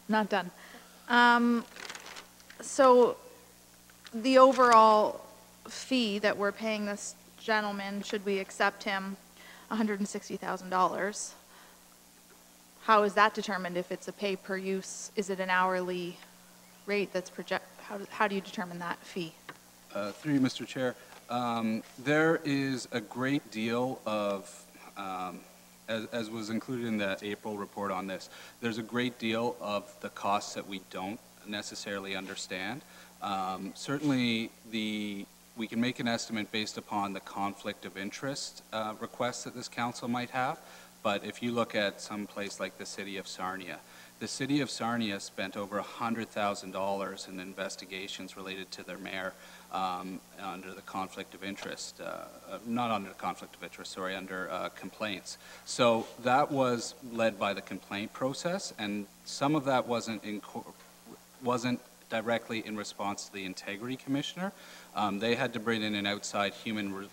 Not done. So the overall fee that we're paying this gentleman, should we accept him, $160,000, how is that determined? If it's a pay per use, is it an hourly rate that's how do you determine that fee? Through you, Mr. Chair, there is a great deal of, as was included in the April report on this, there's a great deal of the costs that we don't necessarily understand. Certainly, we can make an estimate based upon the conflict of interest requests that this council might have. But if you look at some place like the city of Sarnia, the city of Sarnia spent over $100,000 in investigations related to their mayor under the conflict of interest, not under the conflict of interest, sorry, under complaints. So that was led by the complaint process, and some of that wasn't directly in response to the integrity commissioner. They had to bring in an outside human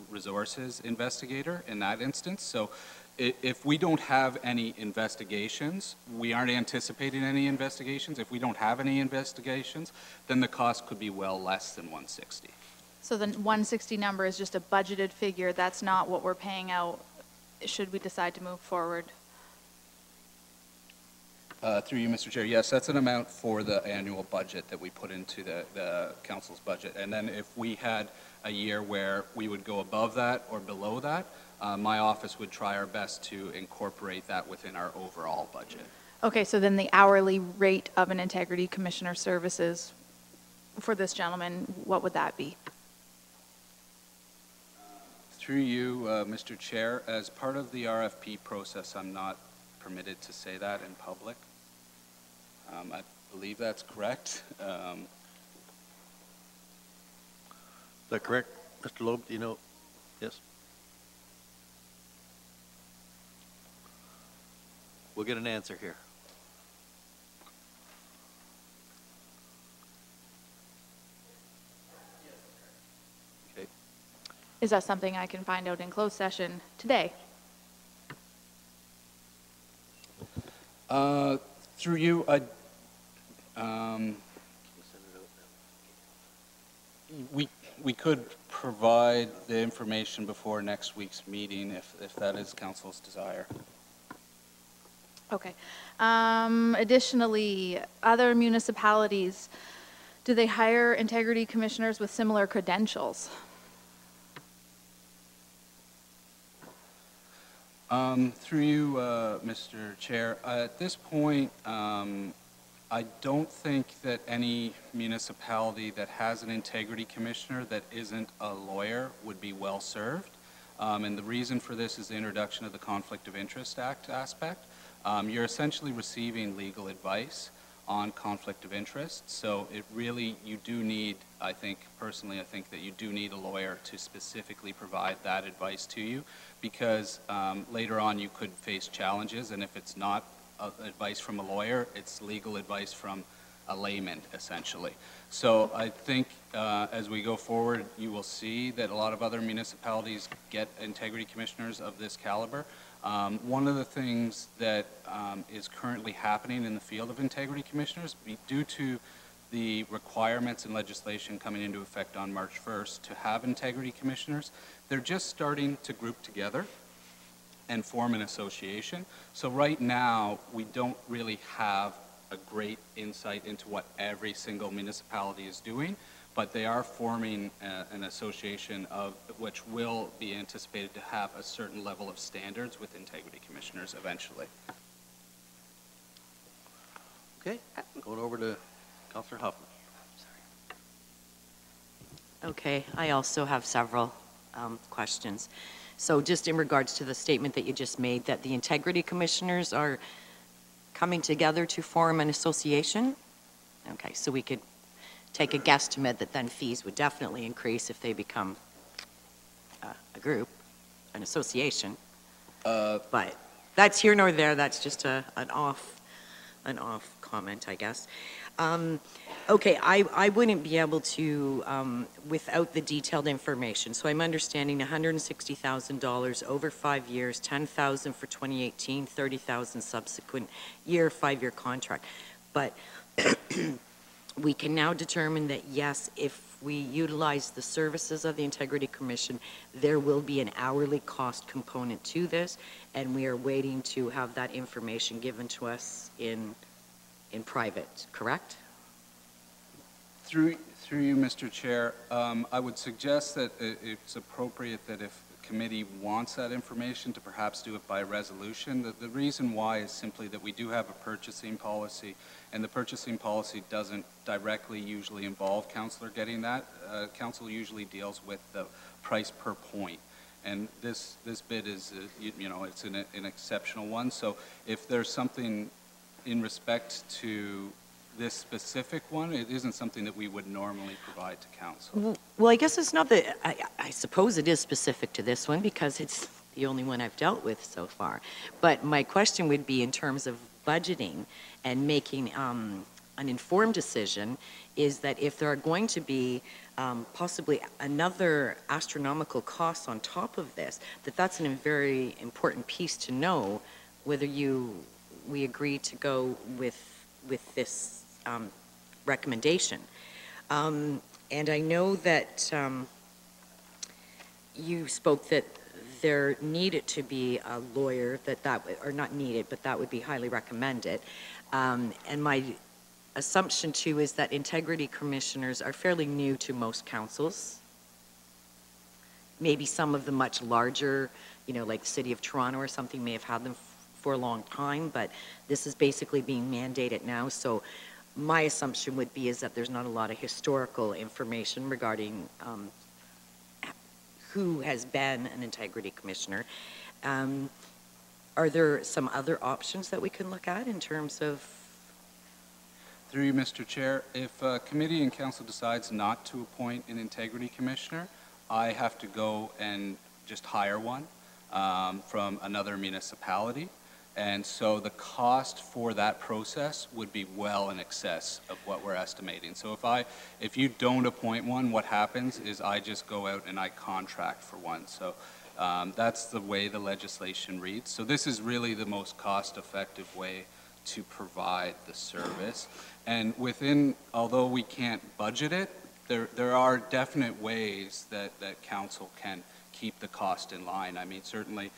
resources investigator in that instance. So if we don't have any investigations, we aren't anticipating any investigations. If we don't have any investigations, then the cost could be well less than 160. So the 160 number is just a budgeted figure. That's not what we're paying out should we decide to move forward. Through you, Mr. Chair, yes, that's an amount for the annual budget that we put into the council's budget. And then if we had a year where we would go above that or below that, my office would try our best to incorporate that within our overall budget. Okay, so then the hourly rate of an integrity commissioner services for this gentleman, what would that be? Through you, Mr. Chair, as part of the RFP process, I'm not permitted to say that in public. I believe that's correct. Is that correct, Mr. Loeb? Do you know? Yes. We'll get an answer here. Okay. Is that something I can find out in closed session today? Through you, we could provide the information before next week's meeting if that is council's desire. Okay. Additionally, other municipalities, do they hire integrity commissioners with similar credentials? Through you, Mr. Chair, at this point, I don't think that any municipality that has an integrity commissioner that isn't a lawyer would be well served. And the reason for this is the introduction of the Conflict of Interest Act aspect. You're essentially receiving legal advice on conflict of interest. So it really, you do need, I think, personally, I think that you do need a lawyer to specifically provide that advice to you, because later on you could face challenges, and if it's not advice from a lawyer, it's legal advice from a layman, essentially. So I think as we go forward, you will see that a lot of other municipalities get integrity commissioners of this caliber. One of the things that is currently happening in the field of integrity commissioners, due to the requirements and legislation coming into effect on March 1st to have integrity commissioners, they're just starting to group together and form an association. So right now, we don't really have a great insight into what every single municipality is doing, but they are forming an association of which will be anticipated to have a certain level of standards with integrity commissioners eventually. Okay, going over to Councillor Huffman. Okay, I also have several questions. So just in regards to the statement that you just made, that the integrity commissioners are coming together to form an association? Okay, so we could take a guesstimate that then fees would definitely increase if they become a group, an association. But that's here nor there. That's just an off comment, I guess. Okay, I wouldn't be able to, without the detailed information. So I'm understanding $160,000 over 5 years, $10,000 for 2018, $30,000 subsequent year, 5-year contract. But we can now determine that, yes, if we utilize the services of the Integrity Commission, there will be an hourly cost component to this, and we are waiting to have that information given to us in private, correct? Through you, Mr. Chair, I would suggest that it's appropriate that if the committee wants that information to perhaps do it by resolution. The reason why is simply that we do have a purchasing policy, and the purchasing policy doesn't directly usually involve councillor getting that. Council usually deals with the price per point. And this bid is, you know, it's an exceptional one. So if there's something in respect to this specific one, it isn't something that we would normally provide to council. Well, I guess it's not that, I suppose it is specific to this one because it's the only one I've dealt with so far. But my question would be in terms of budgeting and making an informed decision is that if there are going to be possibly another astronomical cost on top of this, that's a very important piece to know whether we agree to go with this recommendation. And I know that you spoke that there needed to be a lawyer or not needed, but that would be highly recommended. And my assumption too is that integrity commissioners are fairly new to most councils. Maybe some of the much larger, you know, like the City of Toronto or something may have had them for a long time, but this is basically being mandated now. So my assumption would be is that there's not a lot of historical information regarding who has been an integrity commissioner. Are there some other options that we can look at in terms of? Through you, Mr. Chair, if a committee and council decides not to appoint an integrity commissioner, I have to go and just hire one from another municipality. And so the cost for that process would be well in excess of what we're estimating. So if you don't appoint one, what happens is I just go out and I contract for one. So that's the way the legislation reads. So this is really the most cost-effective way to provide the service. And although we can't budget it, there are definite ways that council can keep the cost in line. I mean, certainly,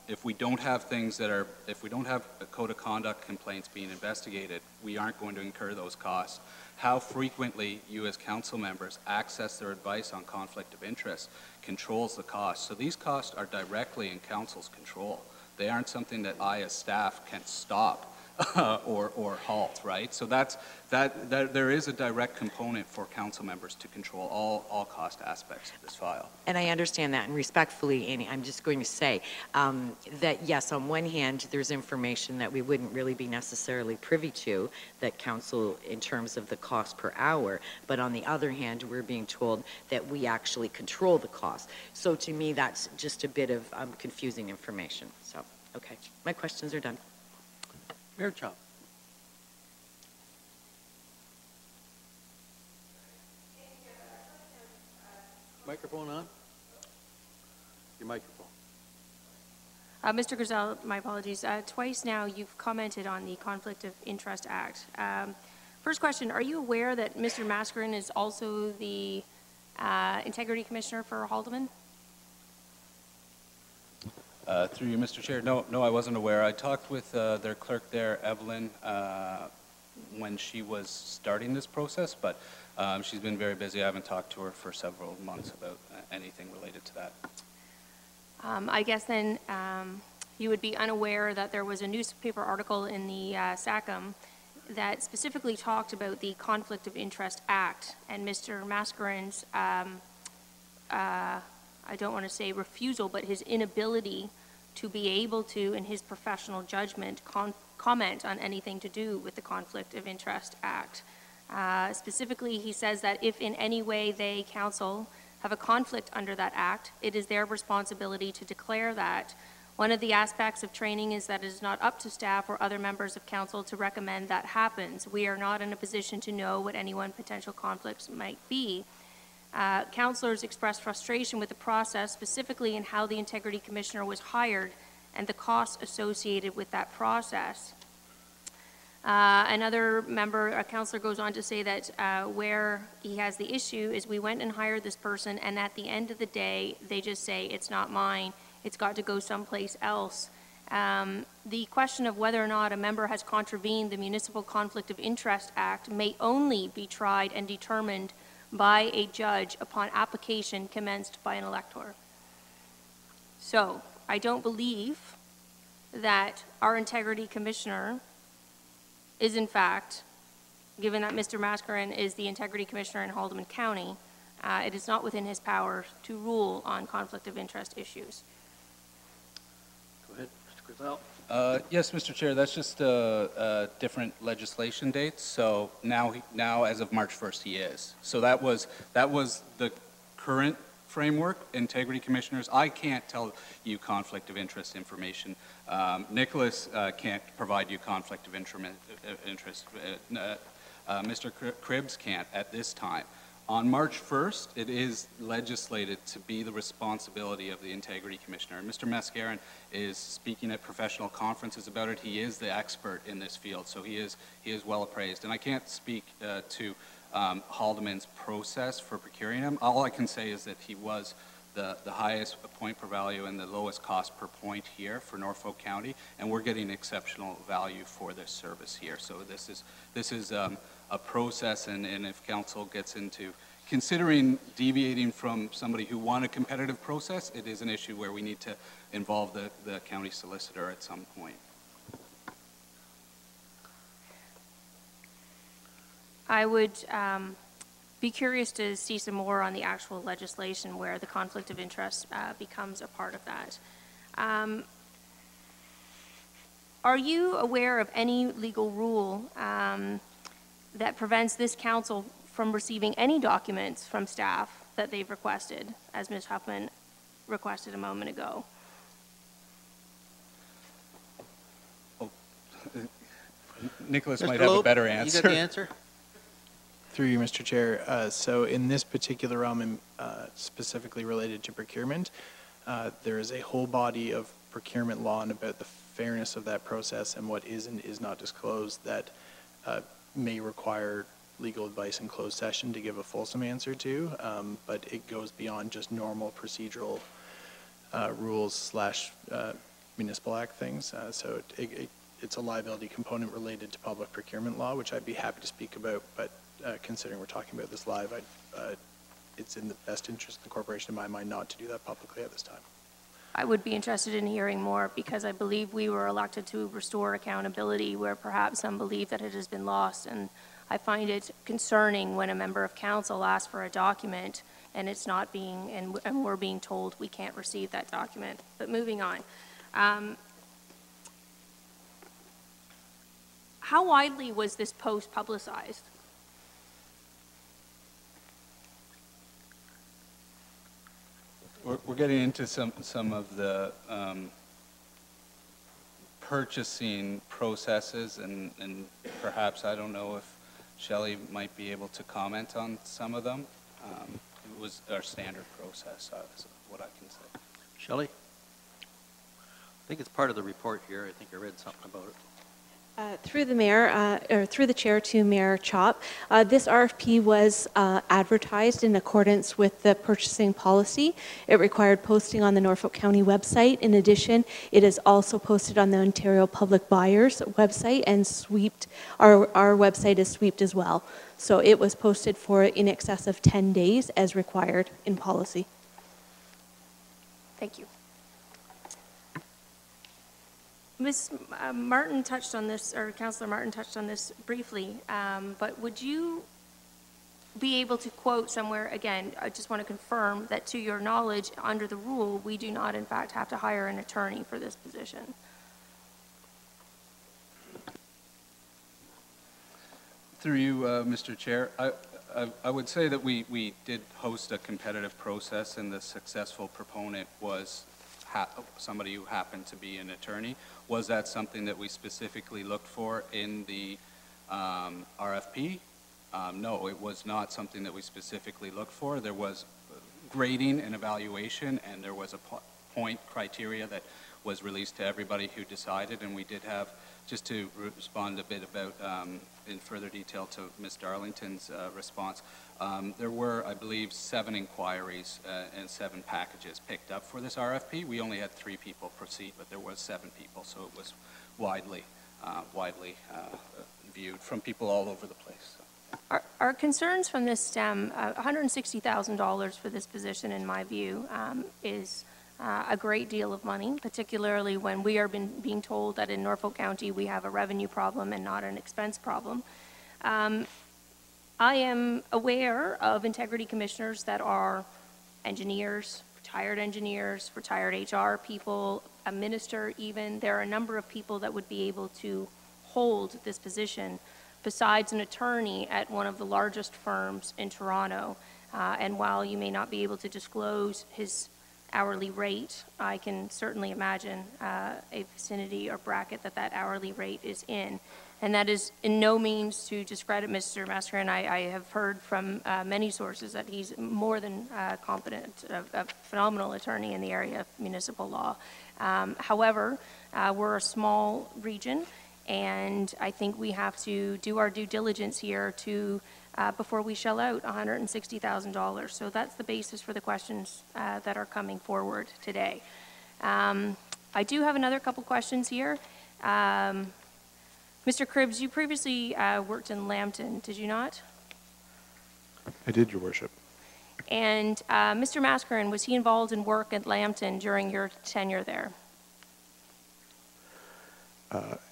if we don't have if we don't have a code of conduct complaints being investigated, we aren't going to incur those costs. How frequently you as council members access their advice on conflict of interest controls the cost. So these costs are directly in council's control. They aren't something that I as staff can stop or halt, right? So there is a direct component for council members to control all cost aspects of this file. And I understand that, and respectfully, Annie, I'm just going to say that yes, on one hand, there's information that we wouldn't really be necessarily privy to that council in terms of the cost per hour, but on the other hand, we're being told that we actually control the cost. So to me, that's just a bit of confusing information. So, okay, my questions are done. Mayor Chop. Microphone on? Your microphone. Mr. Grisel, my apologies. Twice now you've commented on the Conflict of Interest Act. First question, are you aware that Mr. Mascarin is also the Integrity Commissioner for Haldeman? Through you, Mr. Chair. No, I wasn't aware. I talked with their clerk there, Evelyn, when she was starting this process, but she's been very busy. I haven't talked to her for several months about anything related to that. I guess then you would be unaware that there was a newspaper article in the SACM that specifically talked about the Conflict of Interest Act and Mr. Mascarin's I don't want to say refusal, but his inability to be able to, in his professional judgment, comment on anything to do with the Conflict of Interest Act. Specifically, he says that if in any way they, council, have a conflict under that act, it is their responsibility to declare that. One of the aspects of training is that it is not up to staff or other members of council to recommend that happens. We are not in a position to know what any one potential conflicts might be. Councillors expressed frustration with the process, specifically in how the Integrity Commissioner was hired and the costs associated with that process. Another member, a counselor, goes on to say that where he has the issue is we went and hired this person, and at the end of the day, they just say, it's not mine, it's got to go someplace else. The question of whether or not a member has contravened the Municipal Conflict of Interest Act may only be tried and determined by a judge upon application commenced by an elector. So, I don't believe that our integrity commissioner is in fact, given that Mr. Mascarin is the integrity commissioner in Haldeman County, it is not within his power to rule on conflict of interest issues. Go ahead, Mr. Griselle. Yes, Mr. Chair, that's just different legislation dates. So now as of March 1st, he is. So that was the current framework, integrity commissioners. I can't tell you conflict of interest information. Nicholas can't provide you conflict of interest. Mr. Cribbs can't at this time. On March 1st, it is legislated to be the responsibility of the integrity commissioner. And Mr. Mascarin is speaking at professional conferences about it. He is the expert in this field, so he is well appraised. And I can't speak to Haldeman's process for procuring him. All I can say is that he was the highest point per value and the lowest cost per point here for Norfolk County, and we're getting exceptional value for this service here. So this is a process, and if council gets into considering deviating from somebody who won a competitive process, it is an issue where we need to involve the county solicitor at some point. I would be curious to see some more on the actual legislation where the conflict of interest becomes a part of that. Are you aware of any legal rule that prevents this council from receiving any documents from staff that they've requested, as Ms. Huffman requested a moment ago? Oh, Nicholas Mr. might have a Loeb, better You answer. got the answer? Through you, Mr. Chair. So in this particular realm, specifically related to procurement, there is a whole body of procurement law and about the fairness of that process and what is and is not disclosed that may require legal advice in closed session to give a fulsome answer to, but it goes beyond just normal procedural rules / municipal act things. So it's a liability component related to public procurement law, which I'd be happy to speak about, but considering we're talking about this live, it's in the best interest of the corporation in my mind not to do that publicly at this time. I would be interested in hearing more because I believe we were elected to restore accountability where perhaps some believe that it has been lost. And I find it concerning when a member of council asks for a document and it's not being, and we're being told we can't receive that document. But moving on. How widely was this post publicized? We're getting into some of the purchasing processes, and perhaps, I don't know if Shelley might be able to comment on some of them. It was our standard process, is what I can say. Shelley? I think it's part of the report here. I think I read something about it. Through the mayor, or through the chair to Mayor Chop, this RFP was advertised in accordance with the purchasing policy. It required posting on the Norfolk County website. In addition, it is also posted on the Ontario Public Buyers website and sweeped. Our website is sweeped as well. So it was posted for in excess of 10 days as required in policy. Thank you. Ms. Martin touched on this, or Councillor Martin touched on this briefly, but would you be able to quote somewhere, again, I just want to confirm that to your knowledge, under the rule, we do not in fact have to hire an attorney for this position? Through you, Mr. Chair, I would say that we did host a competitive process, and the successful proponent was somebody who happened to be an attorney. Was that something that we specifically looked for in the RFP? No, it was not something that we specifically looked for. There was grading and evaluation, and there was a point criteria that was released to everybody who decided, and we did have just to respond a bit about, in further detail to Ms. Darlington's response, there were, I believe, 7 inquiries and 7 packages picked up for this RFP. We only had 3 people proceed, but there was 7 people, so it was widely viewed from people all over the place. Our concerns from this stem, $160,000 for this position, in my view, is a great deal of money, particularly when we are being told that in Norfolk County we have a revenue problem and not an expense problem. I am aware of integrity commissioners that are engineers, retired HR people, a minister even. There are a number of people that would be able to hold this position besides an attorney at one of the largest firms in Toronto. And while you may not be able to disclose his hourly rate, I can certainly imagine a vicinity or bracket that hourly rate is in. And that is in no means to discredit Mr. Mascarin. I have heard from many sources that he's more than competent, a phenomenal attorney in the area of municipal law. However, we're a small region, and I think we have to do our due diligence here to before we shell out $160,000. So that's the basis for the questions that are coming forward today. I do have another couple questions here. Mr. Cribbs, you previously worked in Lambton, did you not? I did, Your Worship. And Mr. Mascarin, was he involved in work at Lambton during your tenure there?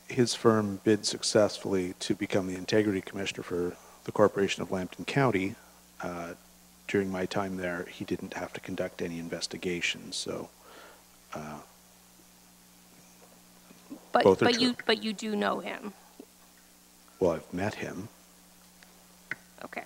His firm bid successfully to become the Integrity Commissioner for the Corporation of Lambton County. During my time there, he didn't have to conduct any investigations, so both are true. But you do know him? Well, I've met him. Okay.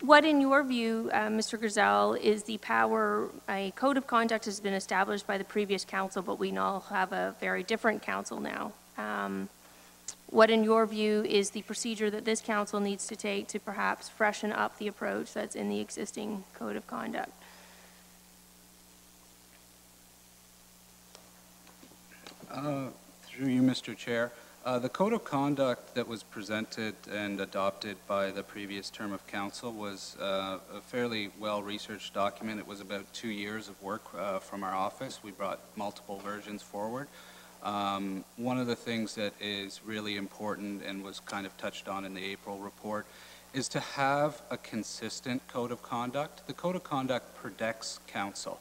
What, in your view, Mr. Griselle, is the power? A code of conduct has been established by the previous council, but we now have a very different council now. What, in your view, is the procedure that this council needs to take to perhaps freshen up the approach that's in the existing code of conduct? Through you, Mr. Chair, the Code of Conduct that was presented and adopted by the previous term of council was a fairly well-researched document. It was about 2 years of work from our office. We brought multiple versions forward. One of the things that is really important and was kind of touched on in the April report is to have a consistent Code of Conduct. The Code of Conduct protects council.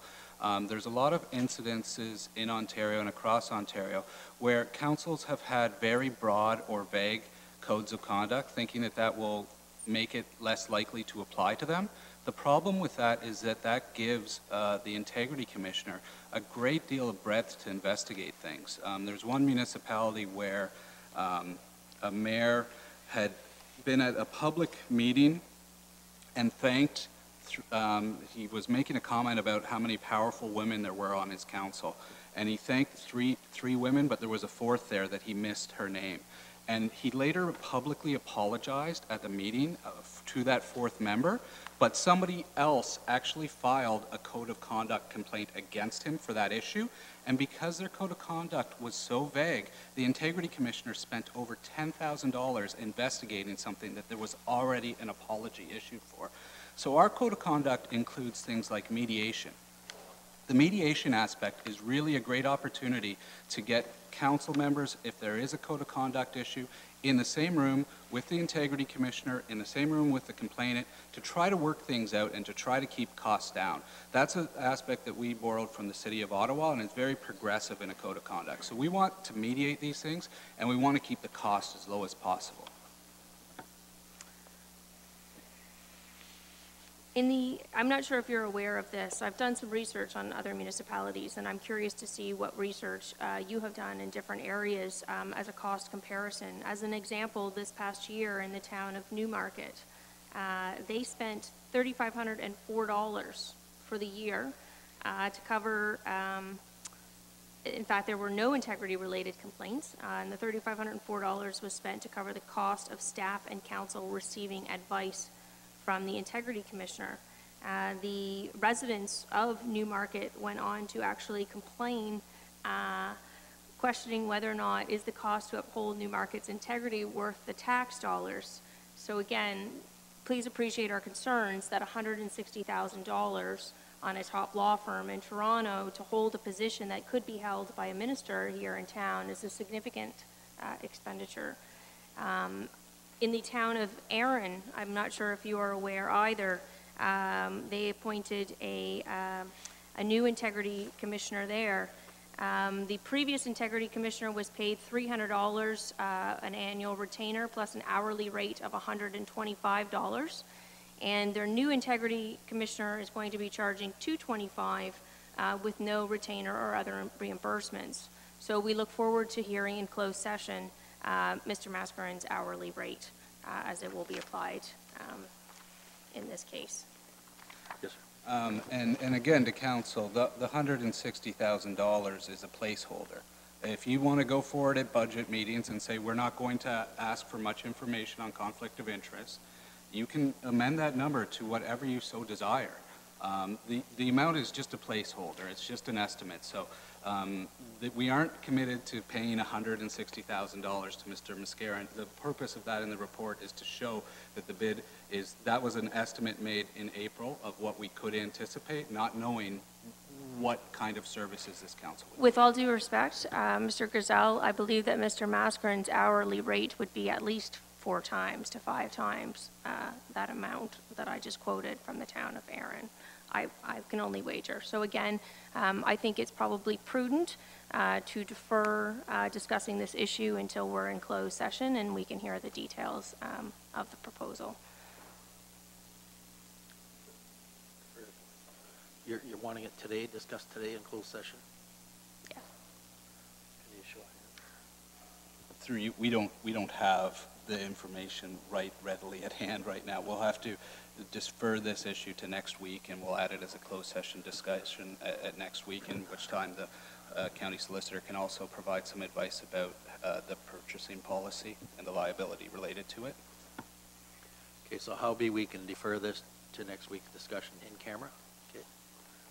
There's a lot of incidences in Ontario and across Ontario where councils have had very broad or vague codes of conduct, thinking that that will make it less likely to apply to them. The problem with that is that that gives the Integrity Commissioner a great deal of breadth to investigate things. There's one municipality where a mayor had been at a public meeting and thanked he was making a comment about how many powerful women there were on his council. And he thanked three women, but there was a fourth there that he missed her name. And he later publicly apologized at the meeting to that fourth member, but somebody else actually filed a code of conduct complaint against him for that issue. And because their code of conduct was so vague, the Integrity Commissioner spent over $10,000 investigating something that there was already an apology issued for. So our code of conduct includes things like mediation. The mediation aspect is really a great opportunity to get council members, if there is a code of conduct issue, in the same room with the Integrity Commissioner, in the same room with the complainant, to try to work things out and to try to keep costs down. That's an aspect that we borrowed from the City of Ottawa, and it's very progressive in a code of conduct. So we want to mediate these things, and we want to keep the cost as low as possible. I'm not sure if you're aware of this. I've done some research on other municipalities, and I'm curious to see what research you have done in different areas as a cost comparison. As an example, this past year in the town of Newmarket, they spent $3,504 for the year to cover, in fact, there were no integrity-related complaints, and the $3,504 was spent to cover the cost of staff and council receiving advice from the Integrity Commissioner. The residents of Newmarket went on to actually complain, questioning whether or not is the cost to uphold Newmarket's integrity worth the tax dollars. So again, please appreciate our concerns that $160,000 on a top law firm in Toronto to hold a position that could be held by a minister here in town is a significant expenditure. In the town of Erin, I'm not sure if you are aware either, they appointed a new integrity commissioner there. The previous integrity commissioner was paid $300 an annual retainer plus an hourly rate of $125. And their new integrity commissioner is going to be charging $225 with no retainer or other reimbursements. So we look forward to hearing in closed session Mr. Mascaren's hourly rate as it will be applied in this case. Yes, sir. And again, to council, the $160,000 is a placeholder. If you want to go forward at budget meetings and say we're not going to ask for much information on conflict of interest, you can amend that number to whatever you so desire. The amount is just a placeholder. It's just an estimate. So we aren't committed to paying $160,000 to Mr. Mascaren. The purpose of that in the report is to show that the bid is, that was an estimate made in April of what we could anticipate, not knowing what kind of services this council would. With all due respect, Mr. Griselle, I believe that Mr. Mascaren's hourly rate would be at least 4 times to 5 times that amount that I just quoted from the town of Erin. I can only wager. So again, I think it's probably prudent to defer discussing this issue until we're in closed session and we can hear the details of the proposal. You're wanting it today, discussed today in closed session? Yeah. Can you show hands? Through you, we don't have the information readily at hand right now. We'll have to defer this issue to next week, and we'll add it as a closed session discussion at next week, in which time the county solicitor can also provide some advice about the purchasing policy and the liability related to it. Okay, so how be we can defer this to next week's discussion in camera? Okay,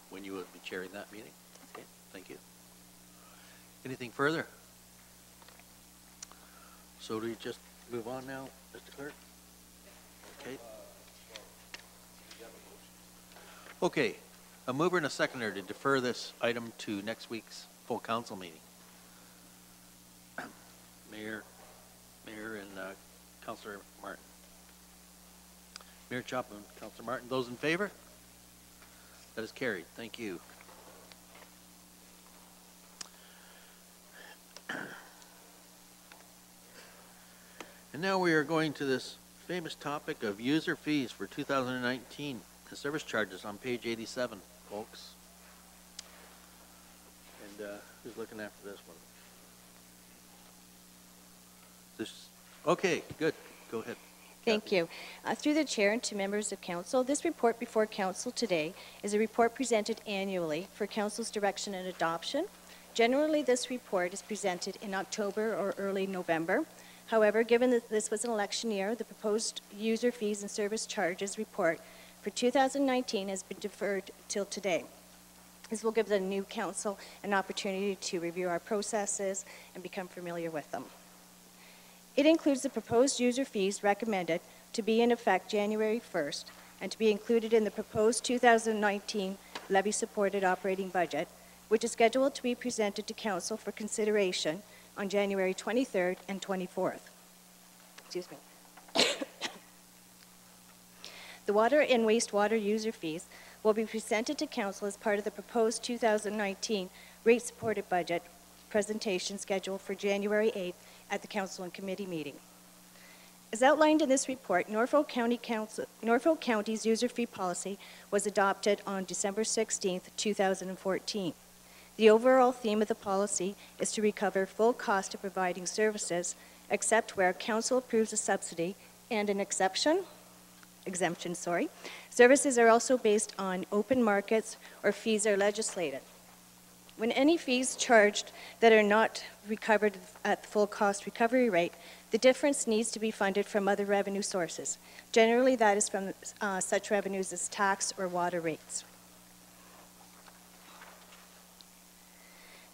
when you will be chairing that meeting? Okay, thank you. Anything further? So do we just move on now, Mr. Clerk? Okay. Okay, a mover and a seconder to defer this item to next week's full council meeting. Mayor and Councillor Martin. Mayor Chapman, Councillor Martin, those in favor? That is carried. Thank you. And now we are going to this famous topic of user fees for 2019, the service charges on page 87, folks. And who's looking after this one? Okay, good. Go ahead. Thank you. Through the chair and to members of council, this report before council today is a report presented annually for council's direction and adoption. Generally, this report is presented in October or early November. However, given that this was an election year, the proposed user fees and service charges report for 2019 has been deferred till today. This will give the new council an opportunity to review our processes and become familiar with them. It includes the proposed user fees recommended to be in effect January 1st and to be included in the proposed 2019 levy-supported operating budget, which is scheduled to be presented to council for consideration on January 23rd and 24th. Excuse me. The water and wastewater user fees will be presented to council as part of the proposed 2019 rate-supported budget presentation scheduled for January 8th at the council and committee meeting. As outlined in this report, Norfolk County's user fee policy was adopted on December 16th, 2014. The overall theme of the policy is to recover full cost of providing services, except where council approves a subsidy and an exemption. Services are also based on open markets or fees are legislated. When any fees charged that are not recovered at the full cost recovery rate, the difference needs to be funded from other revenue sources. Generally, that is from such revenues as tax or water rates.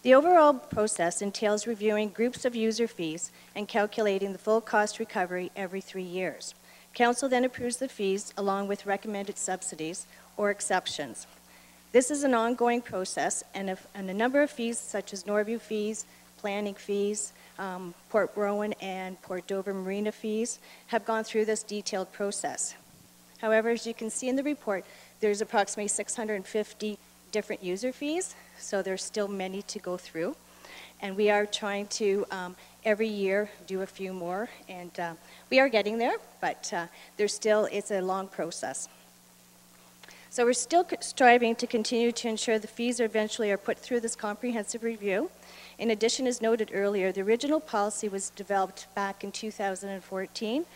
The overall process entails reviewing groups of user fees and calculating the full cost recovery every 3 years. Council then approves the fees along with recommended subsidies or exceptions. This is an ongoing process, and a number of fees such as Norview fees, planning fees, Port Rowan and Port Dover Marina fees have gone through this detailed process. However, as you can see in the report, there's approximately 650 different user fees, so there's still many to go through. And we are trying to, every year, do a few more, and we are getting there, but it's a long process. So we're still striving to continue to ensure the fees eventually are put through this comprehensive review. In addition, as noted earlier, the original policy was developed back in 2014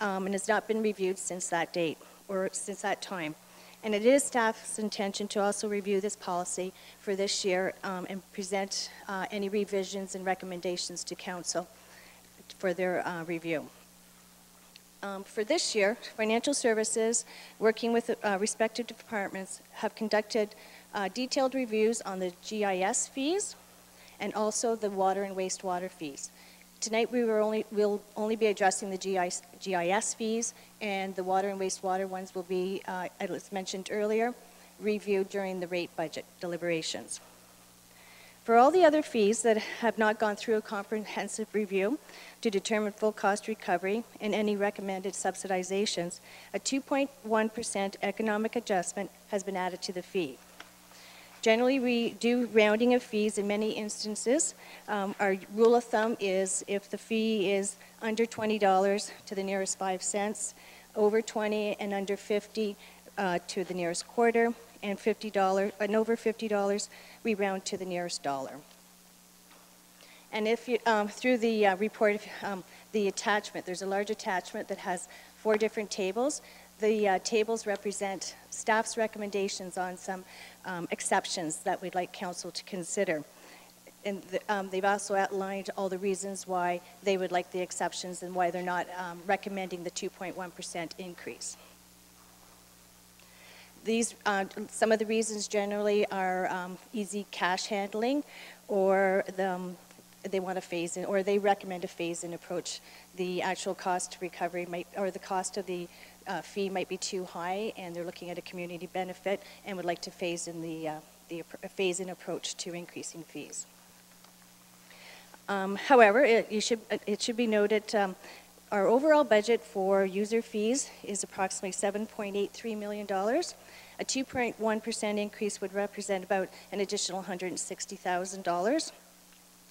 and has not been reviewed since that date, or since that time. And it is staff's intention to also review this policy for this year and present any revisions and recommendations to council for their review. For this year, Financial Services, working with respective departments, have conducted detailed reviews on the GIS fees and also the water and wastewater fees. Tonight we'll only be addressing the GIS fees, and the water and wastewater ones will be, as mentioned earlier, reviewed during the rate budget deliberations. For all the other fees that have not gone through a comprehensive review to determine full cost recovery and any recommended subsidizations, a 2.1% economic adjustment has been added to the fee. Generally, we do rounding of fees in many instances. Our rule of thumb is if the fee is under $20 to the nearest 5 cents, over 20 and under 50 to the nearest quarter, and $50 and over $50, we round to the nearest dollar. And if you, through the report, the attachment, there's a large attachment that has 4 different tables. The tables represent staff's recommendations on some exceptions that we'd like council to consider. And they've also outlined all the reasons why they would like the exceptions and why they're not recommending the 2.1% increase. These, some of the reasons generally are easy cash handling, or they want to phase in, or they recommend a phase-in approach. The actual cost recovery might, or the cost of the fee might be too high, and they're looking at a community benefit and would like to phase in the phase-in approach to increasing fees. However, it should be noted our overall budget for user fees is approximately $7.83 million. A 2.1% increase would represent about an additional $160,000.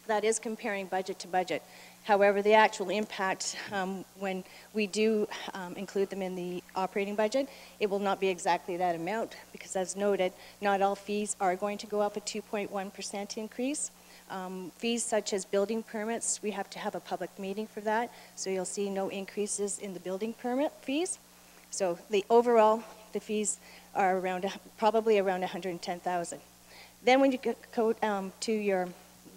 That is comparing budget to budget. However, the actual impact, when we do include them in the operating budget, it will not be exactly that amount, because as noted, not all fees are going to go up a 2.1% increase. Fees such as building permits, we have to have a public meeting for that, so you'll see no increases in the building permit fees. So the overall, the fees are around, probably around $110,000. Then when you go to your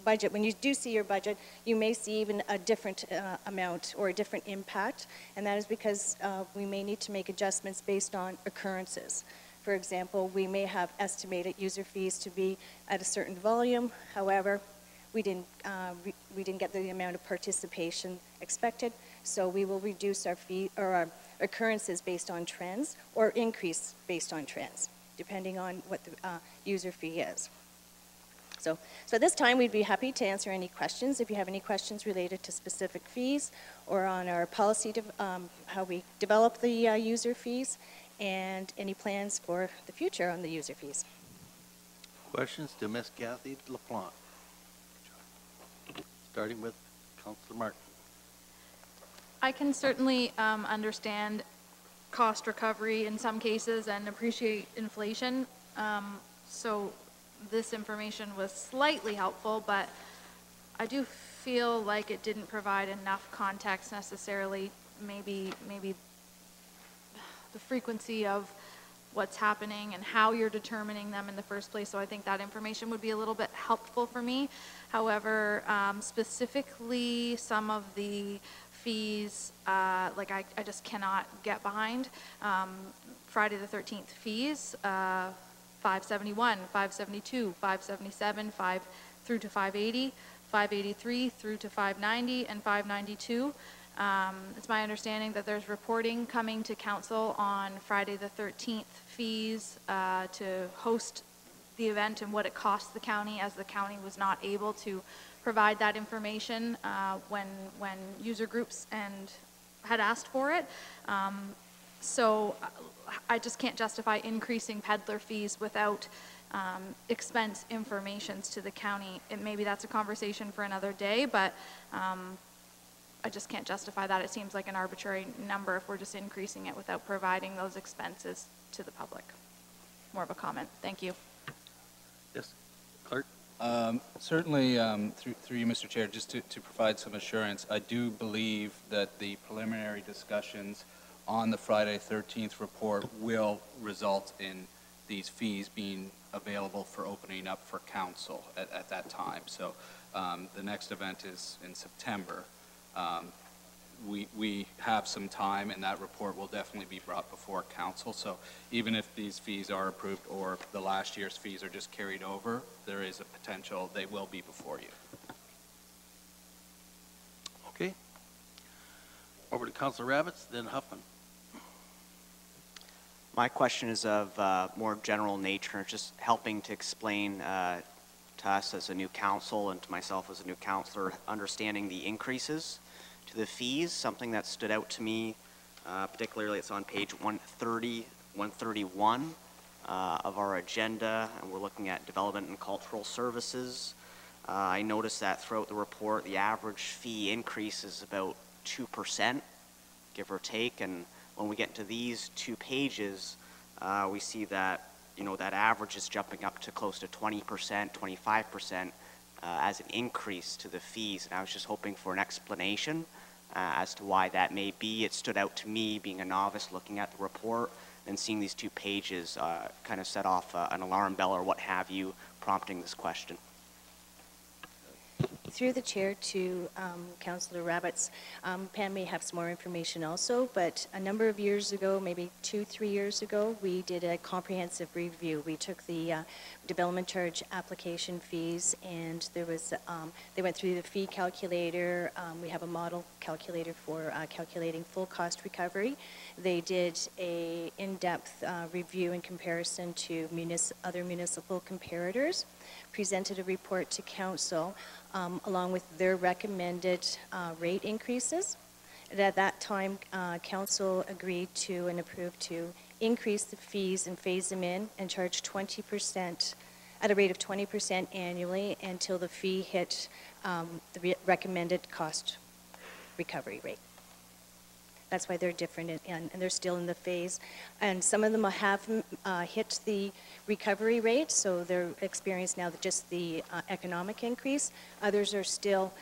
budget, when you do see your budget, you may see even a different amount or a different impact, and that is because we may need to make adjustments based on occurrences. For example, we may have estimated user fees to be at a certain volume. However, we didn't get the amount of participation expected, so we will reduce our fee or our occurrences based on trends, or increase based on trends, depending on what the user fee is. So at this time, we'd be happy to answer any questions. If you have any questions related to specific fees or on our policy, how we develop the user fees, and any plans for the future on the user fees. Questions to Ms. Kathy LaPlante. Starting with Councillor Martin. I can certainly understand cost recovery in some cases and appreciate inflation. So this information was slightly helpful, but I do feel like it didn't provide enough context necessarily. Maybe the frequency of what's happening and how you're determining them in the first place. So I think that information would be a little bit helpful for me. However, specifically some of the fees, like I just cannot get behind. Friday the 13th fees, 571, 572, 577, 5 through to 580, 583 through to 590, and 592. It's my understanding that there's reporting coming to council on Friday the 13th fees to host the event and what it costs the county, as the county was not able to provide that information when user groups and had asked for it. So I just can't justify increasing peddler fees without expense informations to the county. And maybe that's a conversation for another day, but I just can't justify that. It seems like an arbitrary number if we're just increasing it without providing those expenses to the public. More of a comment. Thank you. Yes, Clerk? Certainly, through you, Mr. Chair, just to provide some assurance, I do believe that the preliminary discussions on the Friday 13th report will result in these fees being available for opening up for council at that time. So the next event is in September. We have some time, and that report will definitely be brought before council. So even if these fees are approved or the last year's fees are just carried over, there is a potential they will be before you. Okay. Over to Councilor Rabbits, then Huffman. My question is of more general nature, just helping to explain to us as a new council and to myself as a new councilor, understanding the increases to the fees. Something that stood out to me, particularly it's on page 130, 131 of our agenda, and we're looking at development and cultural services. I noticed that throughout the report, the average fee increase is about 2%, give or take, and when we get to these 2 pages, we see that, that average is jumping up to close to 20%, 25% as an increase to the fees. And I was just hoping for an explanation as to why that may be. It stood out to me, being a novice, looking at the report and seeing these 2 pages kind of set off an alarm bell or what have you, prompting this question. Through the chair to Councillor Rabbits, Pam may have some more information also, but a number of years ago, maybe 2-3 years ago, we did a comprehensive review. We took the development charge application fees, and there was they went through the fee calculator. We have a model calculator for calculating full cost recovery. They did a in-depth review in comparison to other municipal comparators, presented a report to council along with their recommended rate increases. And at that time, council agreed to and approved to increase the fees and phase them in and charge 20% at a rate of 20% annually until the fee hit the recommended cost recovery rate. That's why they're different, and they're still in the phase. And some of them have hit the recovery rate, so they're experiencing now just the economic increase. Others are still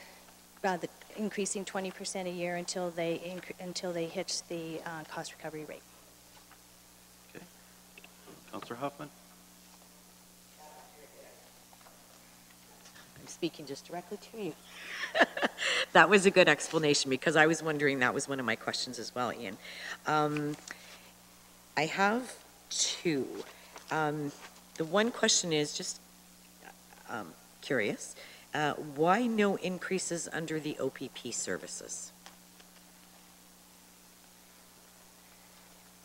increasing 20% a year until they hit the cost recovery rate. Okay. Councillor Huffman. I'm speaking just directly to you. That was a good explanation, because I was wondering, that was one of my questions as well, Ian. I have 2. The one question is just curious, why no increases under the OPP services?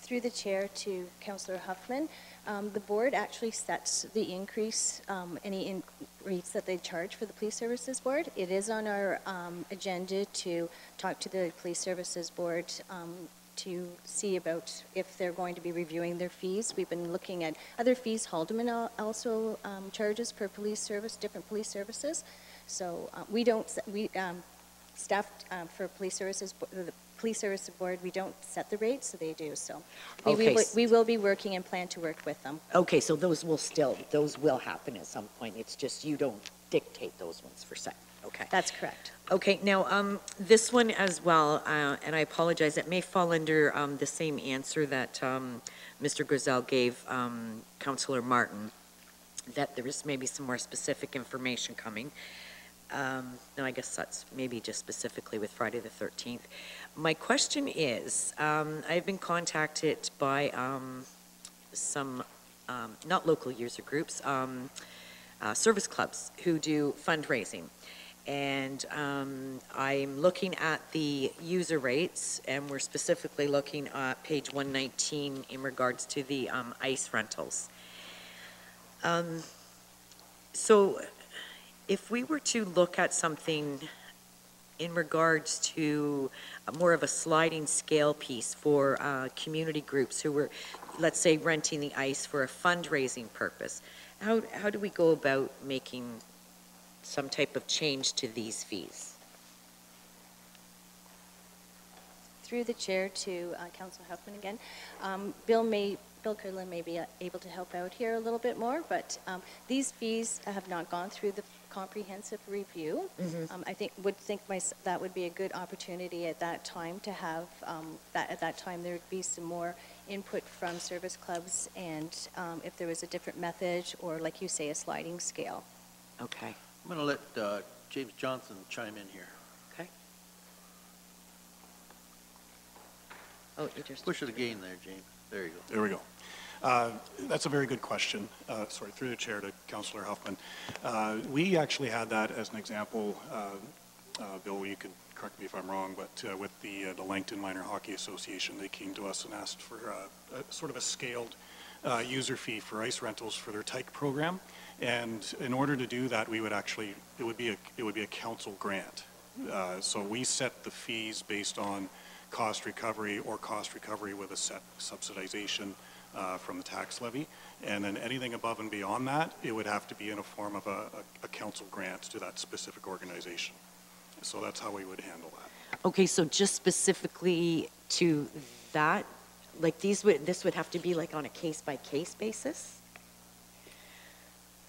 Through the chair to Councillor Huffman, the board actually sets the increase, any rates that they charge for the police services board. It is on our agenda to talk to the police services board to see about if they're going to be reviewing their fees. We've been looking at other fees. Haldeman also charges per police service, different police services. So staff for police services, the police services board, we don't set the rates, so they do. So we will be working and plan to work with them. Okay, so those will happen at some point. It's just you don't dictate those ones for set. Okay. That's correct. Okay, now, this one as well, and I apologize, it may fall under the same answer that Mr. Griselle gave Councillor Martin, that there is maybe some more specific information coming. No, I guess that's maybe just specifically with Friday the 13th. My question is, I've been contacted by some, not local user groups, service clubs who do fundraising. And I'm looking at the user rates, and we're specifically looking at page 119 in regards to the ice rentals. So if we were to look at something in regards to more of a sliding scale piece for community groups who were, let's say, renting the ice for a fundraising purpose, how do we go about making some type of change to these fees? Through the chair to Councillor Huffman again. Bill Curlin may be able to help out here a little bit more, but these fees have not gone through the comprehensive review. I would think that would be a good opportunity at that time to have at that time there would be some more input from service clubs, and if there was a different method or, like you say, a sliding scale. Okay. I'm going to let James Johnson chime in here. Okay. Oh, you just Push it again there, James. There you go. There we go. That's a very good question. Sorry, through the chair to Councillor Huffman. We actually had that as an example. Bill, you could correct me if I'm wrong, but with the Langton Minor Hockey Association, they came to us and asked for sort of a scaled user fee for ice rentals for their TIC program. And in order to do that, we would actually, it would be a council grant. So we set the fees based on cost recovery or cost recovery with a set subsidization from the tax levy. And then anything above and beyond that, it would have to be in a form of a council grant to that specific organization. So that's how we would handle that. Okay, so just specifically to that, like this would have to be like on a case-by-case basis?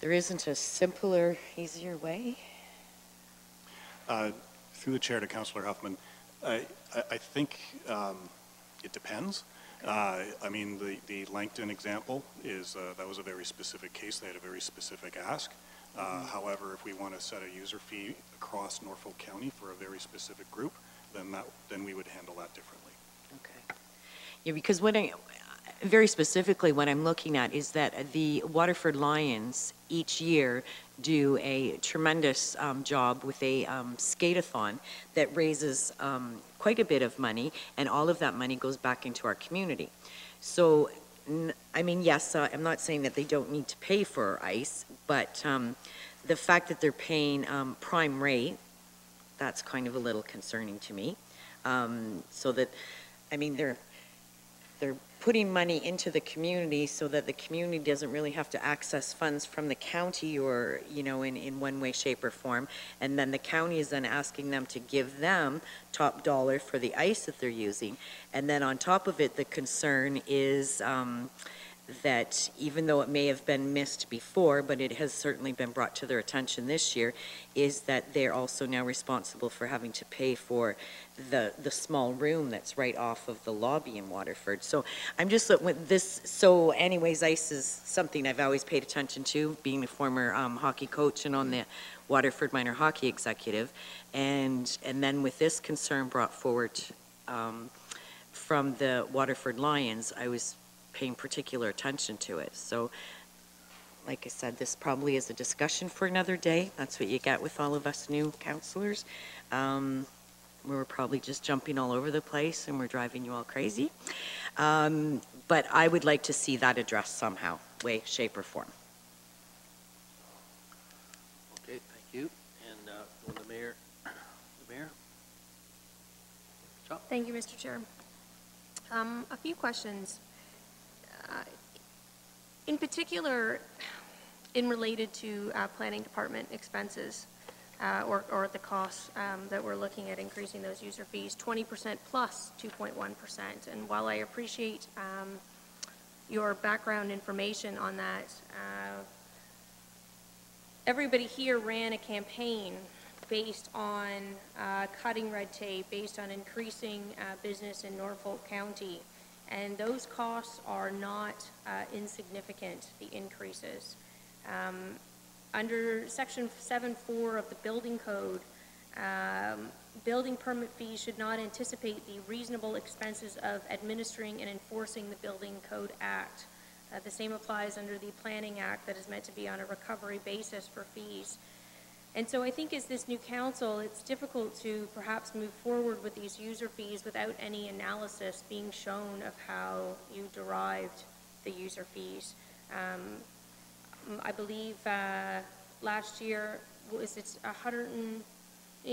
There isn't a simpler, easier way? Through the chair to Councillor Huffman, I think it depends. I mean, the Langton example is, that was a very specific case. They had a very specific ask. However, if we want to set a user fee across Norfolk County for a very specific group, then we would handle that differently. Okay. Yeah, because very specifically what I'm looking at is that the Waterford Lions each year do a tremendous job with a skate-a-thon that raises quite a bit of money, and all of that money goes back into our community. So, I mean, yes, I'm not saying that they don't need to pay for ice, but the fact that they're paying prime rate, that's kind of a little concerning to me. So that, I mean, they're putting money into the community so that the community doesn't really have to access funds from the county or, you know, in one way, shape, or form. And then the county is then asking them to give them top dollar for the ice that they're using. And then on top of it, the concern is that even though it may have been missed before, but it has certainly been brought to their attention this year, is that they're also now responsible for having to pay for the small room that's right off of the lobby in Waterford. So I'm just looking with this. So anyways, ice is something I've always paid attention to, being a former hockey coach and on the Waterford Minor Hockey Executive. And then with this concern brought forward from the Waterford Lions, I was paying particular attention to it. So, like I said, this probably is a discussion for another day. That's what you get with all of us new councillors. We're probably just jumping all over the place and we're driving you all crazy. But I would like to see that addressed somehow, way, shape, or form. Okay, thank you. And will the mayor? Chop. Thank you, Mr. Chair. A few questions. In particular, in related to planning department expenses or the costs that we're looking at increasing those user fees, 20% plus 2.1%. And while I appreciate your background information on that, everybody here ran a campaign based on cutting red tape, based on increasing business in Norfolk County. And those costs are not insignificant, the increases. Under Section 7.4 of the Building Code, building permit fees should not anticipate the reasonable expenses of administering and enforcing the Building Code Act. The same applies under the Planning Act that is meant to be on a recovery basis for fees. And so I think as this new council, it's difficult to perhaps move forward with these user fees without any analysis being shown of how you derived the user fees. I believe last year, in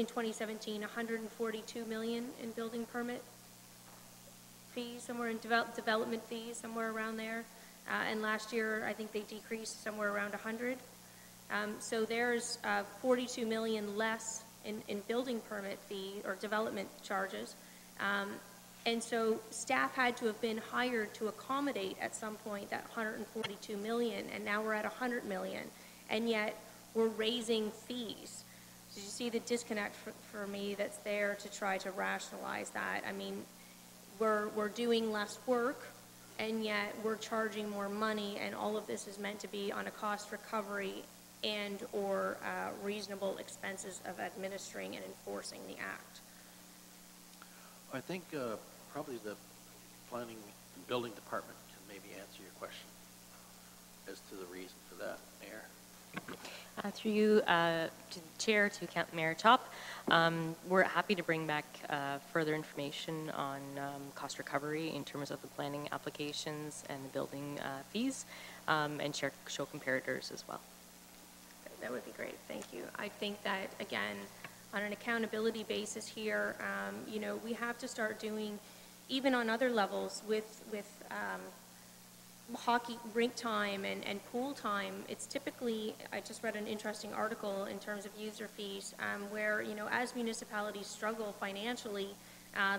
2017, 142 million in building permit fees, somewhere in development fees, somewhere around there. And last year, I think they decreased somewhere around 100. So there's 42 million less in building permit fee or development charges. And so staff had to have been hired to accommodate at some point that 142 million, and now we're at 100 million, and yet we're raising fees. So you see the disconnect for me that's there to try to rationalize that. I mean, we're doing less work, and yet we're charging more money, and all of this is meant to be on a cost recovery and or reasonable expenses of administering and enforcing the act. I think probably the planning and building department can maybe answer your question as to the reason for that. Mayor? Through you to the chair, to Mayor Chop, we're happy to bring back further information on cost recovery in terms of the planning applications and the building fees, and show comparators as well. That would be great, thank you. I think that, again, on an accountability basis here, you know, we have to start doing, even on other levels with hockey rink time and pool time, it's typically, I just read an interesting article in terms of user fees, where, you know, as municipalities struggle financially,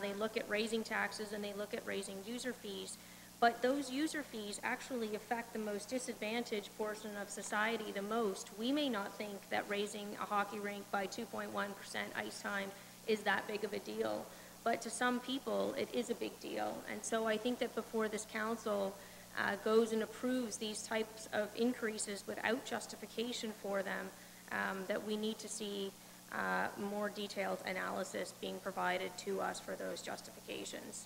they look at raising taxes and they look at raising user fees. But those user fees actually affect the most disadvantaged portion of society the most. We may not think that raising a hockey rink by 2.1% ice time is that big of a deal, but to some people it is a big deal. And so I think that before this council goes and approves these types of increases without justification for them, that we need to see more detailed analysis being provided to us for those justifications.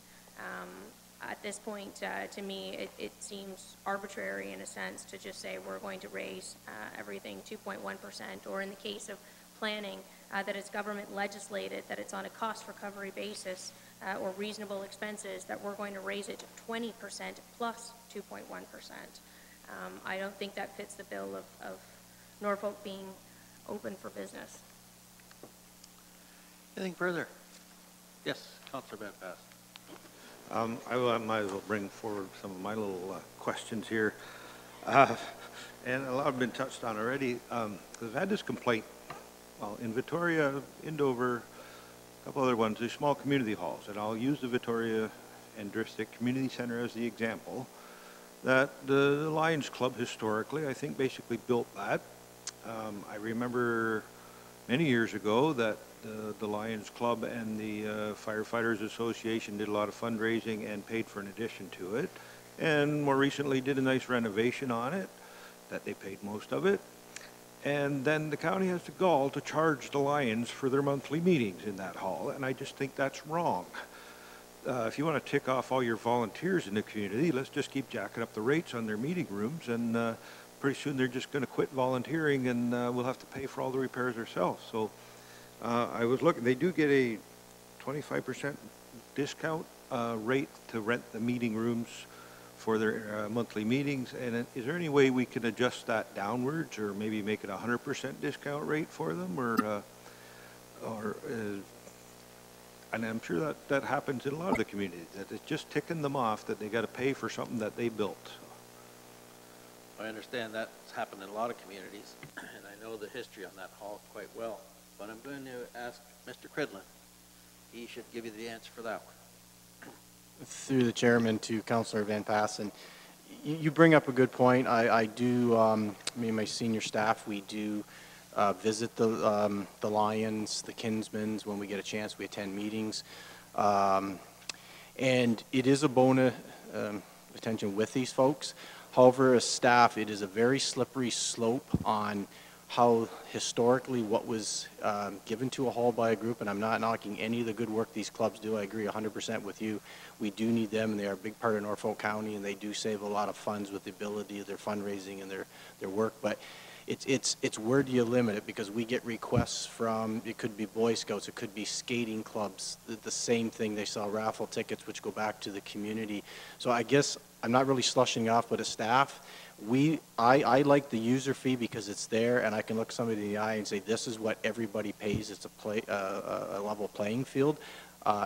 At this point, to me, it seems arbitrary in a sense to just say we're going to raise everything 2.1%, or in the case of planning, that it's government legislated, that it's on a cost recovery basis, or reasonable expenses, that we're going to raise it to 20% plus 2.1%. I don't think that fits the bill of Norfolk being open for business. Anything further? Yes, Councillor Van Pass. I might as well bring forward some of my little questions here. And a lot have been touched on already. I've had this complaint, well, in Victoria, in Dover, a couple other ones, there's small community halls, and I'll use the Victoria and District Community Center as the example, that the Lions Club historically, I think, basically built that. I remember many years ago that the Lions Club and the Firefighters Association did a lot of fundraising and paid for an addition to it, and more recently did a nice renovation on it, that they paid most of it. And then the county has the gall to charge the Lions for their monthly meetings in that hall, and I just think that's wrong. If you want to tick off all your volunteers in the community, let's just keep jacking up the rates on their meeting rooms, and pretty soon they're just going to quit volunteering, and we'll have to pay for all the repairs ourselves. So I was looking, they do get a 25% discount rate to rent the meeting rooms for their monthly meetings, and is there any way we can adjust that downwards, or maybe make it a 100% discount rate for them, or and I'm sure that happens in a lot of the communities, that it's just ticking them off that they got to pay for something that they built. I understand that's happened in a lot of communities, and I know the history on that hall quite well. But I'm going to ask Mr. Cridlin. He should give you the answer for that one. Through the chairman to Councillor Van Passen, You bring up a good point. I do, me and my senior staff, we do visit the Lions, the Kinsmans when we get a chance. We attend meetings. And it is a bone of attention with these folks. However, as staff, it is a very slippery slope on how historically what was given to a hall by a group, and I'm not knocking any of the good work these clubs do. I agree 100% with you. We do need them, and they are a big part of Norfolk County, and they do save a lot of funds with the ability of their fundraising and their work. But it's where do you limit it? Because we get requests from, it could be Boy Scouts, it could be skating clubs, the same thing. They sell raffle tickets, which go back to the community. So I guess I'm not really slushing off, but as staff, I like the user fee because it's there, and I can look somebody in the eye and say, this is what everybody pays. It's a level playing field.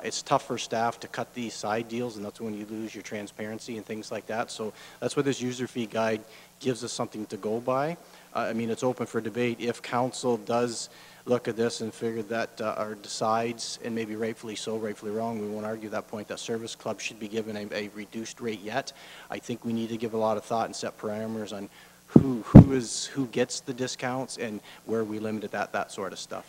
It's tough for staff to cut these side deals, and that's when you lose your transparency and things like that. So that's why this user fee guide gives us something to go by. I mean, it's open for debate. If council does look at this and figure that or decides, and maybe rightfully so, rightfully wrong, we won't argue that point, that service clubs should be given a reduced rate yet. I think we need to give a lot of thought and set parameters on who gets the discounts and where we limit that sort of stuff.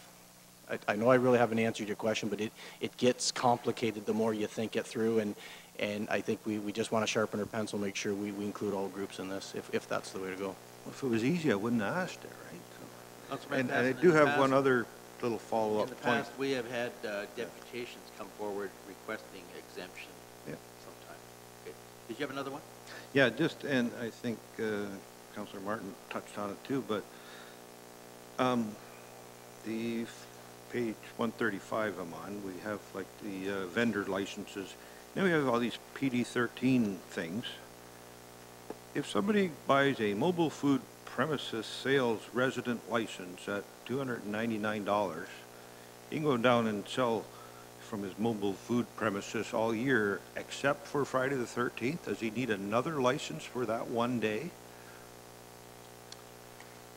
I know I really haven't answered your question, but it gets complicated the more you think it through, and I think we just want to sharpen our pencil, make sure we include all groups in this, if that's the way to go. Well, if it was easy, I wouldn't have asked it, right? Councilman And I Passon, do in the have past- one other little follow-up In the point. past, we have had deputations come forward requesting exemption Yeah. sometime. Okay. Did you have another one? Yeah, just, and I think Councillor Martin touched on it too, but the page 135 I'm on, we have like the vendor licenses. Then we have all these PD13 things. If somebody buys a mobile food premises sales resident license at $299, he can go down and sell from his mobile food premises all year except for Friday the 13th. Does he need another license for that one day?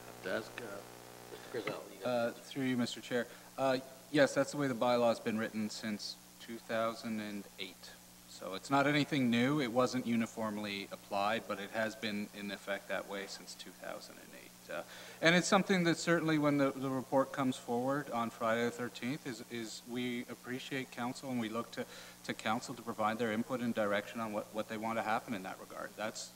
I have to ask Mr. Griselle. Through you, Mr. Chair. Yes, that's the way the bylaw's been written since 2008. So it's not anything new. It wasn't uniformly applied, but it has been in effect that way since 2008. And it's something that certainly when the report comes forward on Friday the 13th is we appreciate council and we look to council to provide their input and direction on what they want to happen in that regard. That's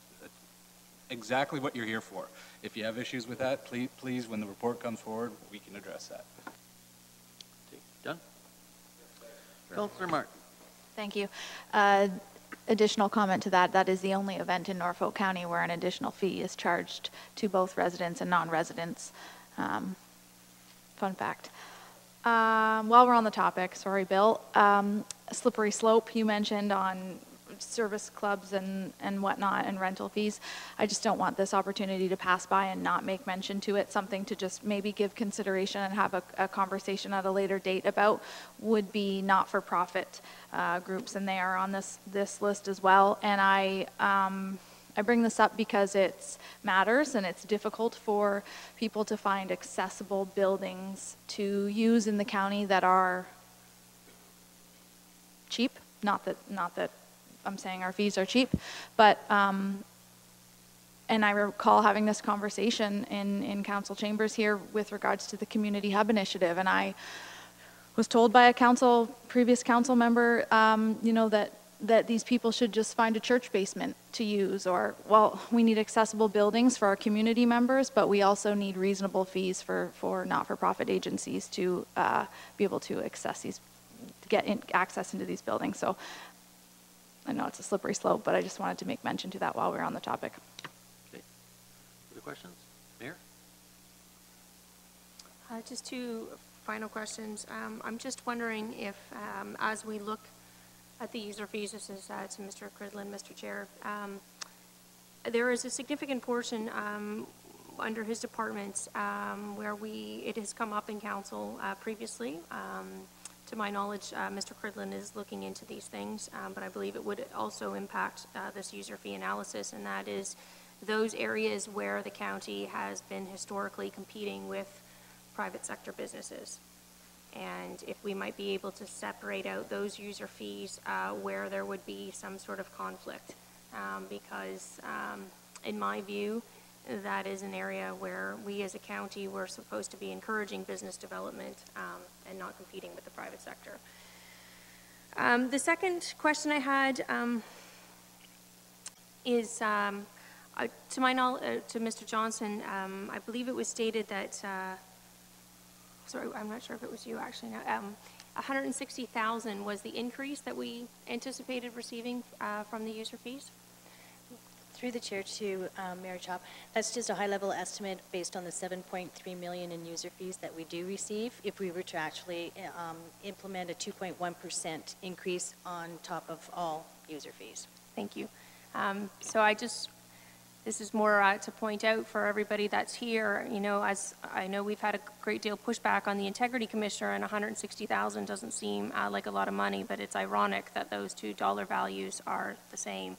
exactly what you're here for. If you have issues with that, please, when the report comes forward, we can address that. Okay, done? Councillor Martin. Thank you. Additional comment to that, that is the only event in Norfolk County where an additional fee is charged to both residents and non-residents. Fun fact. While we're on the topic, sorry, Bill, slippery slope you mentioned on service clubs and whatnot and rental fees. I just don't want this opportunity to pass by and not make mention to it. Something to just maybe give consideration and have a conversation at a later date about would be not-for-profit groups, and they are on this list as well. And I bring this up because it matters and it's difficult for people to find accessible buildings to use in the county that are cheap. Not that I'm saying our fees are cheap, but and I recall having this conversation in council chambers here with regards to the Community Hub Initiative, and I was told by a previous council member, you know, that these people should just find a church basement to use, or, well, we need accessible buildings for our community members, but we also need reasonable fees for not-for-profit agencies to be able to get access into these buildings. So I know it's a slippery slope, but I just wanted to make mention to that while we're on the topic. Okay. Other questions? Mayor? Just two final questions. I'm just wondering if, as we look at the user fees, this is to Mr. Cridlin, Mr. Chair, there is a significant portion under his departments where it has come up in council previously. To my knowledge, Mr. Cridlin is looking into these things, but I believe it would also impact this user fee analysis, and that is those areas where the county has been historically competing with private sector businesses. And if we might be able to separate out those user fees where there would be some sort of conflict because in my view, that is an area where we as a county were supposed to be encouraging business development and not competing with the private sector. The second question I had is, to my knowledge, to Mr. Johnson, I believe it was stated that, sorry, I'm not sure if it was you actually, 160,000 was the increase that we anticipated receiving from the user fees? Through the chair to Mayor Chop, that's just a high-level estimate based on the 7.3 million in user fees that we do receive. If we were to actually implement a 2.1% increase on top of all user fees. Thank you. So this is more to point out for everybody that's here, you know, as I know we've had a great deal of pushback on the Integrity Commissioner, and 160,000 doesn't seem like a lot of money, but it's ironic that those two dollar values are the same.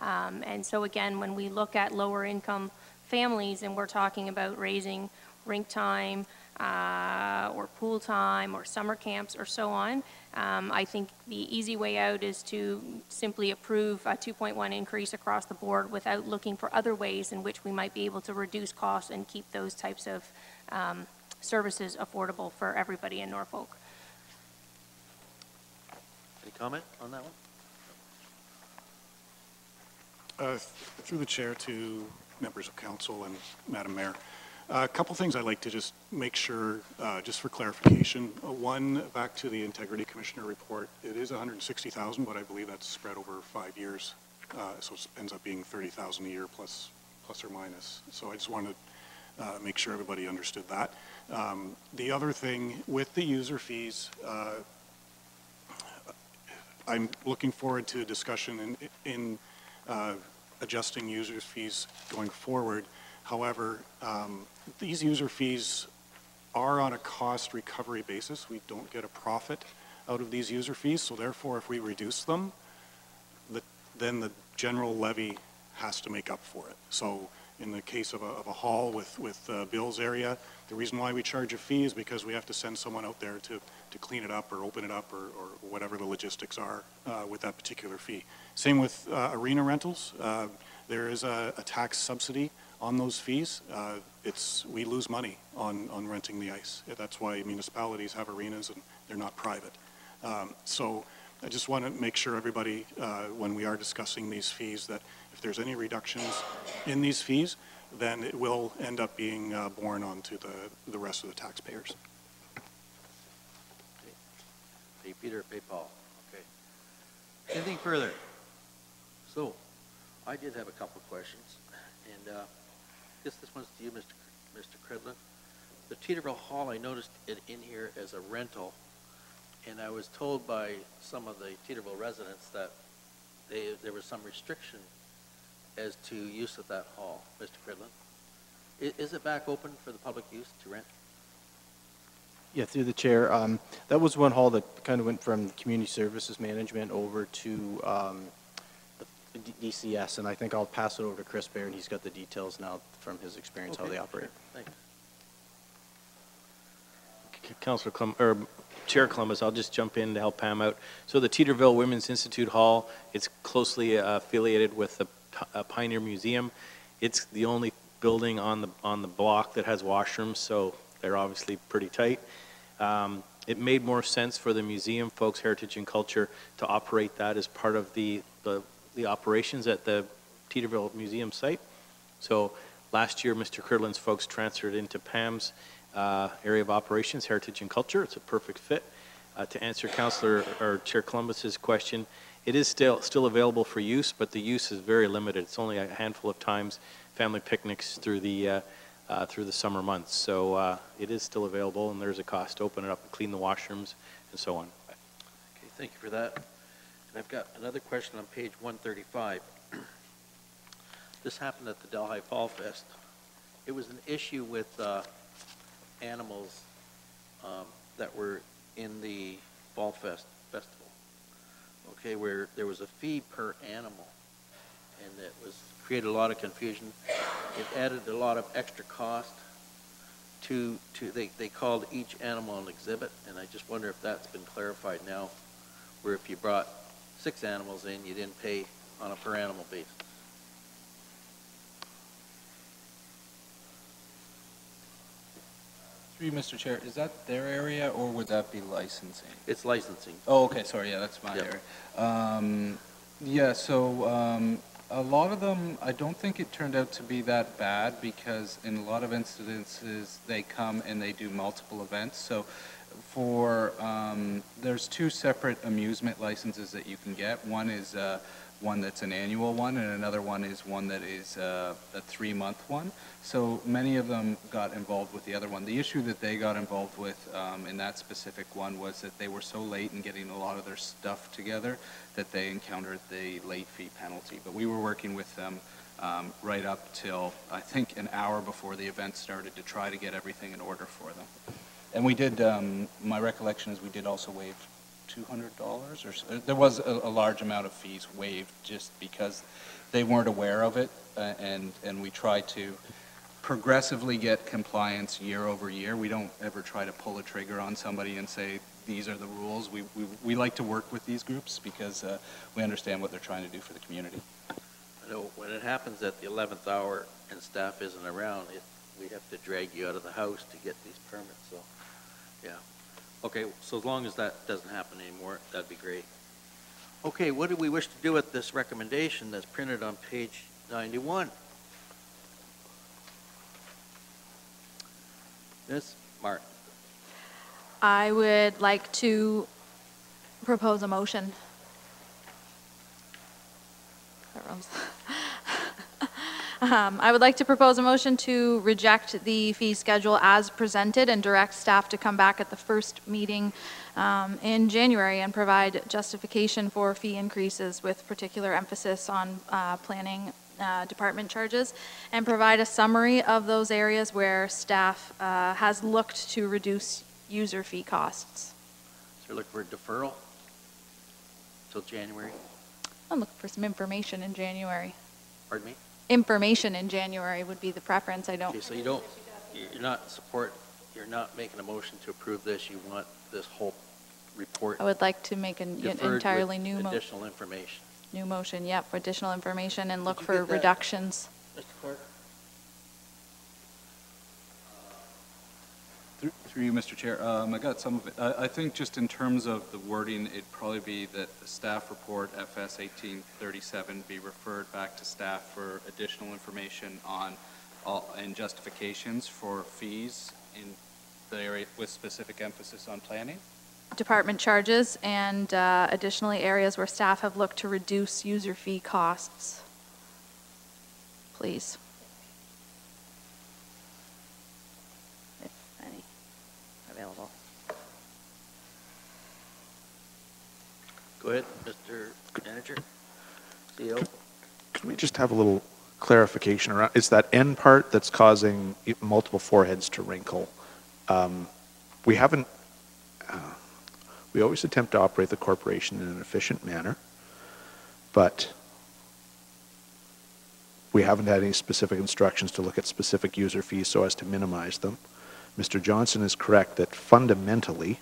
And so again, when we look at lower income families and we're talking about raising rink time or pool time or summer camps or so on, I think the easy way out is to simply approve a 2.1 increase across the board without looking for other ways in which we might be able to reduce costs and keep those types of services affordable for everybody in Norfolk. Any comment on that one? Through the chair to members of council and Madam Mayor, a couple things I'd like to just make sure, just for clarification. One, back to the Integrity Commissioner report, it is 160,000, but I believe that's spread over 5 years, so it ends up being 30,000 a year plus or minus. So I just wanted to make sure everybody understood that. The other thing with the user fees, I'm looking forward to a discussion in adjusting user fees going forward. However, these user fees are on a cost recovery basis. We don't get a profit out of these user fees, so therefore if we reduce them, then the general levy has to make up for it. So in the case of a hall with Bill's area, the reason why we charge a fee is because we have to send someone out there to clean it up or open it up or whatever the logistics are with that particular fee. Same with arena rentals. There is a tax subsidy on those fees. We lose money on renting the ice. That's why municipalities have arenas and they're not private. So I just want to make sure everybody, when we are discussing these fees, that if there's any reductions in these fees, then it will end up being borne onto the rest of the taxpayers. Okay. Pay Peter, pay Paul. Okay. Anything further? So, I did have a couple of questions, and I guess this one's to you, Mr. Cridlin. The Teeterville Hall, I noticed it in here as a rental, and I was told by some of the Teeterville residents that there was some restriction as to use of that hall, Mr. Cridlin. Is it back open for the public use to rent? Yeah, through the chair. That was one hall that kind of went from community services management over to the DCS, and I think I'll pass it over to Chris Baird, and he's got the details now from his experience, how they operate. Sure. Thanks. Councilor Chair Columbus, I'll just jump in to help Pam out. So the Teeterville Women's Institute Hall, it's closely affiliated with the Pioneer Museum. It's the only building on the block that has washrooms, so they're obviously pretty tight. It made more sense for the museum folks, Heritage and Culture, to operate that as part of the operations at the Teeterville Museum site. So last year, Mr. Cridlin's folks transferred into Pam's area of operations, Heritage and Culture. It's a perfect fit. To answer Councilor or Chair Columbus's question, it is still available for use, but the use is very limited. It's only a handful of times, family picnics through the summer months. So it is still available, and there's a cost to open it up and clean the washrooms and so on. Okay, thank you for that. And I've got another question on page 135. This happened at the Delhi Fall Fest. It was an issue with animals that were in the Fall Festival. Okay, where there was a fee per animal, and it created a lot of confusion. It added a lot of extra cost they called each animal an exhibit, and I just wonder if that's been clarified now, where if you brought 6 animals in, you didn't pay on a per animal basis? Through you, Mr. Chair, is that their area or would that be licensing? It's licensing. Oh, okay, sorry, yeah, that's my Yep. area. Yeah, so a lot of them, I don't think it turned out to be that bad because in a lot of incidences, they come and they do multiple events. So for, there's two separate amusement licenses that you can get. One is one that's an annual one, and another one is one that is a 3-month one. So many of them got involved with the other one. The issue that they got involved with in that specific one was that they were so late in getting a lot of their stuff together that they encountered the late fee penalty. But we were working with them right up till, I think, an hour before the event started to try to get everything in order for them. And we did, my recollection is we did also waive $200 or so. There was a large amount of fees waived just because they weren't aware of it, and we try to progressively get compliance year over year. We don't ever try to pull a trigger on somebody and say these are the rules. We like to work with these groups because we understand what they're trying to do for the community. I know when it happens at the 11th hour and staff isn't around, we have to drag you out of the house to get these permits, so, yeah. Okay, so as long as that doesn't happen anymore, that'd be great. Okay, what do we wish to do with this recommendation that's printed on page 91? Ms. Martin. I would like to propose a motion. I would like to propose a motion to reject the fee schedule as presented and direct staff to come back at the first meeting in January and provide justification for fee increases with particular emphasis on planning department charges, and provide a summary of those areas where staff has looked to reduce user fee costs. So you're looking for a deferral till January? I'm looking for some information in January. Pardon me? Information in January would be the preference. I don't. Okay, so you're not making a motion to approve this. You want this whole report I would like to make an deferred entirely with new additional information. New motion, yep, for additional information and look Did you for get that, reductions. Mr. Clerk? Through you, Mr. Chair, I got some of it. I think just in terms of the wording, it'd probably be that the staff report FS 1837 be referred back to staff for additional information on and justifications for fees in the area with specific emphasis on planning. Department charges and additionally areas where staff have looked to reduce user fee costs. Please. If any available. Go ahead, Mr. Manager, CEO. Can we just have a little clarification around, it's that end part that's causing multiple foreheads to wrinkle. We haven't, we always attempt to operate the corporation in an efficient manner, but we haven't had any specific instructions to look at specific user fees so as to minimize them. Mr. Johnson is correct that fundamentally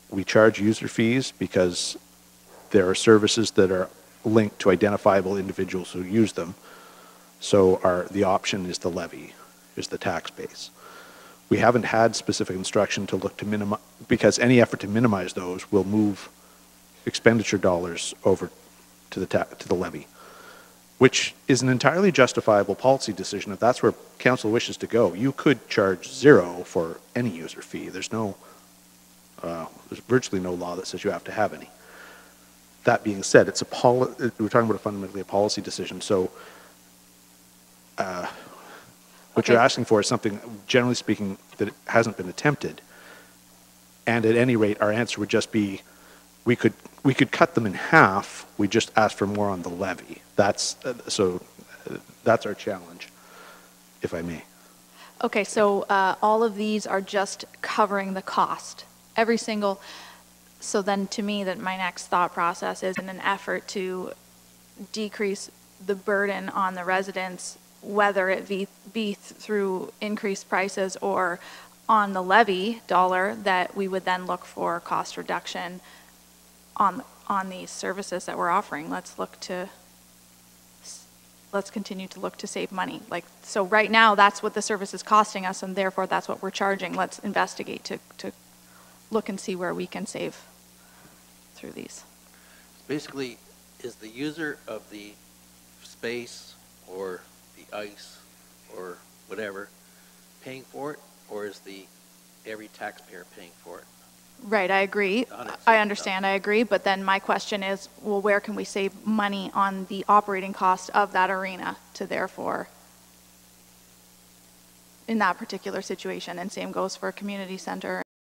we charge user fees because there are services that are linked to identifiable individuals who use them. So the option is the levy, is the tax base. We haven't had specific instruction to look to minimize, because any effort to minimize those will move expenditure dollars over to the levy, which is an entirely justifiable policy decision. If that's where council wishes to go, you could charge zero for any user fee. There's there's virtually no law that says you have to have any. That being said, we're talking about fundamentally a policy decision. So what you're asking for is something, generally speaking, that hasn't been attempted. And at any rate, our answer would just be, we could cut them in half. We just ask for more on the levy. That's our challenge, if I may. Okay, so all of these are just covering the cost. Every single, so then to me that my next thought process is in an effort to decrease the burden on the residents, whether it be through increased prices or on the levy dollar, that we would then look for cost reduction on these services that we're offering. Let's continue to look to save money. Like, so right now, that's what the service is costing us, and therefore that's what we're charging. Let's investigate to look and see where we can save through these. Basically, is the user of the space or the ice or whatever paying for it, or is every taxpayer paying for it? Right, I agree. I understand, I agree, but then my question is, well, where can we save money on the operating cost of that arena to therefore, in that particular situation, and same goes for a community center